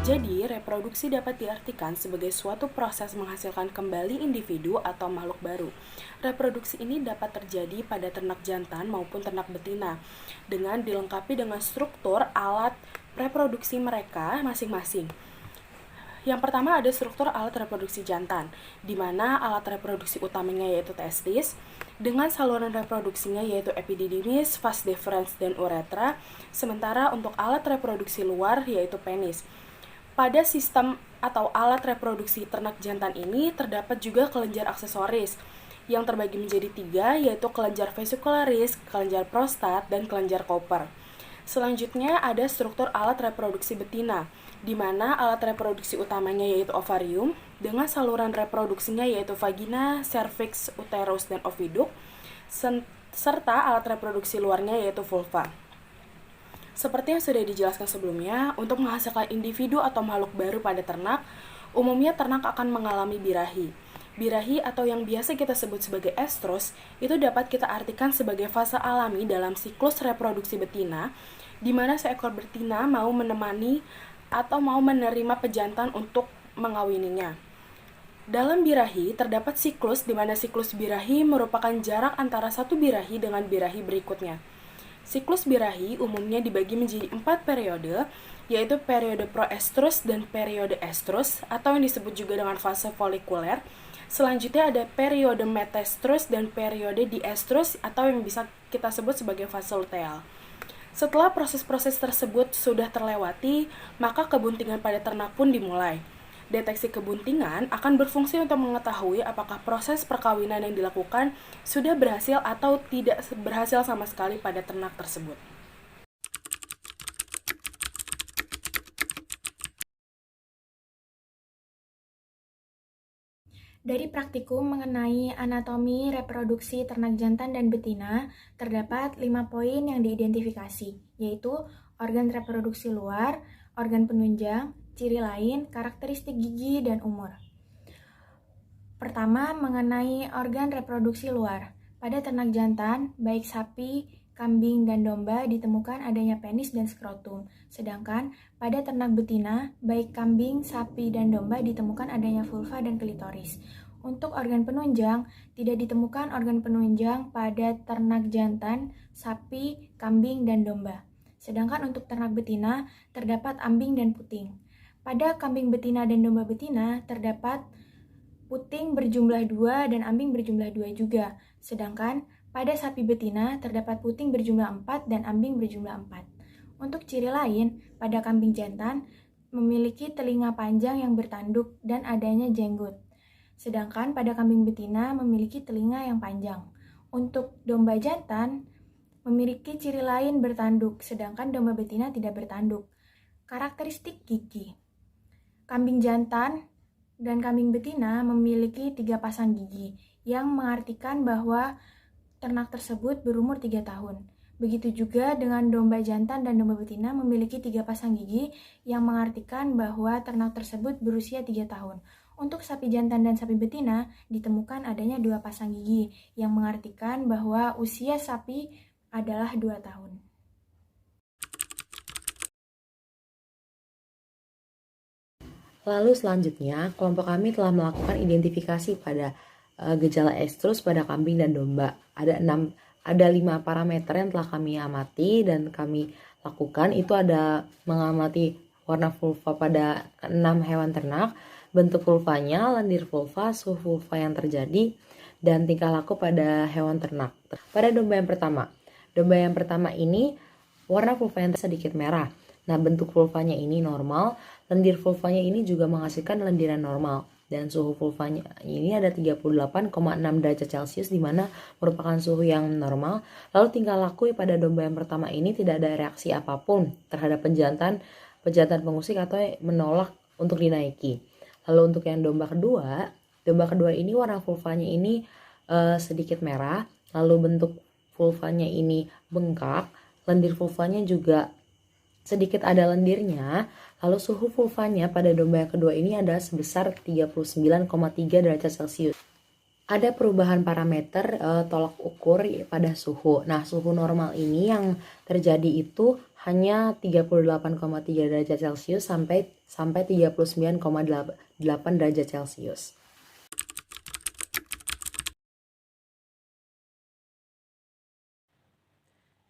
Jadi, reproduksi dapat diartikan sebagai suatu proses menghasilkan kembali individu atau makhluk baru. Reproduksi ini dapat terjadi pada ternak jantan maupun ternak betina, dengan dilengkapi dengan struktur alat reproduksi mereka masing-masing. Yang pertama ada struktur alat reproduksi jantan, di mana alat reproduksi utamanya yaitu testis, dengan saluran reproduksinya yaitu epididymis, vas deferens, dan uretra, sementara untuk alat reproduksi luar yaitu penis. Pada sistem atau alat reproduksi ternak jantan ini terdapat juga kelenjar aksesoris yang terbagi menjadi 3, yaitu kelenjar vesicularis, kelenjar prostat, dan kelenjar Cooper. Selanjutnya ada struktur alat reproduksi betina, di mana alat reproduksi utamanya yaitu ovarium, dengan saluran reproduksinya yaitu vagina, cervix, uterus, dan oviduk, serta alat reproduksi luarnya yaitu vulva. Seperti yang sudah dijelaskan sebelumnya, untuk menghasilkan individu atau makhluk baru pada ternak, umumnya ternak akan mengalami birahi. Birahi atau yang biasa kita sebut sebagai estrus, itu dapat kita artikan sebagai fase alami dalam siklus reproduksi betina, di mana seekor betina mau menemani atau mau menerima pejantan untuk mengawininya. Dalam birahi, terdapat siklus di mana siklus birahi merupakan jarak antara satu birahi dengan birahi berikutnya. Siklus birahi umumnya dibagi menjadi 4 periode, yaitu periode proestrus dan periode estrus, atau yang disebut juga dengan fase folikuler. Selanjutnya ada periode metaestrus dan periode diestrus, atau yang bisa kita sebut sebagai fase luteal. Setelah proses-proses tersebut sudah terlewati, maka kebuntingan pada ternak pun dimulai. Deteksi kebuntingan akan berfungsi untuk mengetahui apakah proses perkawinan yang dilakukan sudah berhasil atau tidak berhasil sama sekali pada ternak tersebut. Dari praktikum mengenai anatomi reproduksi ternak jantan dan betina, terdapat 5 poin yang diidentifikasi, yaitu organ reproduksi luar, organ penunjang, ciri lain, karakteristik gigi, dan umur. Pertama, mengenai organ reproduksi luar. Pada ternak jantan, baik sapi, kambing, dan domba ditemukan adanya penis dan skrotum. Sedangkan pada ternak betina, baik kambing, sapi, dan domba ditemukan adanya vulva dan klitoris. Untuk organ penunjang, tidak ditemukan organ penunjang pada ternak jantan, sapi, kambing, dan domba. Sedangkan untuk ternak betina, terdapat ambing dan puting. Pada kambing betina dan domba betina, terdapat puting berjumlah 2 dan ambing berjumlah 2 juga. Sedangkan pada sapi betina, terdapat puting berjumlah 4 dan ambing berjumlah 4. Untuk ciri lain, pada kambing jantan, memiliki telinga panjang yang bertanduk dan adanya jenggot. Sedangkan pada kambing betina, memiliki telinga yang panjang. Untuk domba jantan, memiliki ciri lain bertanduk, sedangkan domba betina tidak bertanduk. Karakteristik gigi. Kambing jantan dan kambing betina memiliki 3 pasang gigi, yang mengartikan bahwa ternak tersebut berumur 3 tahun. Begitu juga dengan domba jantan dan domba betina memiliki 3 pasang gigi, yang mengartikan bahwa ternak tersebut berusia 3 tahun. Untuk sapi jantan dan sapi betina, ditemukan adanya 2 pasang gigi, yang mengartikan bahwa usia sapi adalah 2 tahun. Lalu selanjutnya, kelompok kami telah melakukan identifikasi pada gejala estrus pada kambing dan domba. Ada 5 parameter yang telah kami amati dan kami lakukan. Itu ada mengamati warna vulva pada 6 hewan ternak, bentuk vulvanya, lendir vulva, suhu vulva yang terjadi, dan tingkah laku pada hewan ternak. Pada domba yang pertama ini warna vulva yang sedikit merah. Nah, bentuk vulvanya ini normal, lendir vulvanya ini juga menghasilkan lendiran normal, dan suhu vulvanya ini ada 38,6 derajat Celcius, di mana merupakan suhu yang normal. Lalu tingkah laku pada domba yang pertama ini tidak ada reaksi apapun terhadap pejantan pengusik atau menolak untuk dinaiki. Lalu untuk yang domba kedua ini warna vulvanya ini sedikit merah, lalu bentuk vulvanya ini bengkak, lendir vulvanya juga sedikit ada lendirnya, lalu suhu vulvanya pada domba yang kedua ini adalah sebesar 39,3 derajat Celcius. Ada perubahan parameter tolak ukur pada suhu. Nah, suhu normal ini yang terjadi itu hanya 38,3 derajat Celcius sampai 39,8 derajat Celcius.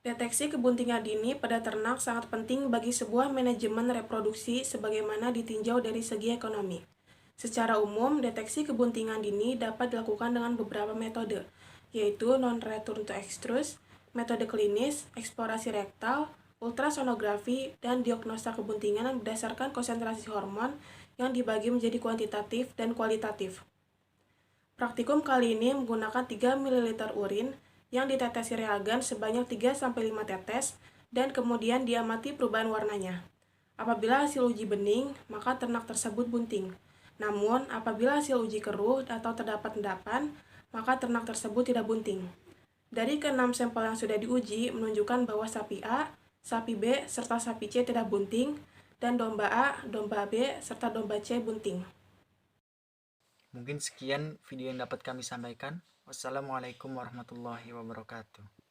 Deteksi kebuntingan dini pada ternak sangat penting bagi sebuah manajemen reproduksi sebagaimana ditinjau dari segi ekonomi. Secara umum, deteksi kebuntingan dini dapat dilakukan dengan beberapa metode, yaitu non-return to extrus, metode klinis, eksplorasi rektal, ultrasonografi, dan diagnosa kebuntingan berdasarkan konsentrasi hormon yang dibagi menjadi kuantitatif dan kualitatif. Praktikum kali ini menggunakan 3 ml urin yang ditetesi reagen sebanyak 3-5 tetes dan kemudian diamati perubahan warnanya. Apabila hasil uji bening, maka ternak tersebut bunting. Namun, apabila hasil uji keruh atau terdapat endapan, maka ternak tersebut tidak bunting. Dari ke-6 sampel yang sudah diuji menunjukkan bahwa sapi A, sapi B, serta sapi C tidak bunting, dan domba A, domba B, serta domba C bunting. Mungkin sekian video yang dapat kami sampaikan. Wassalamualaikum warahmatullahi wabarakatuh.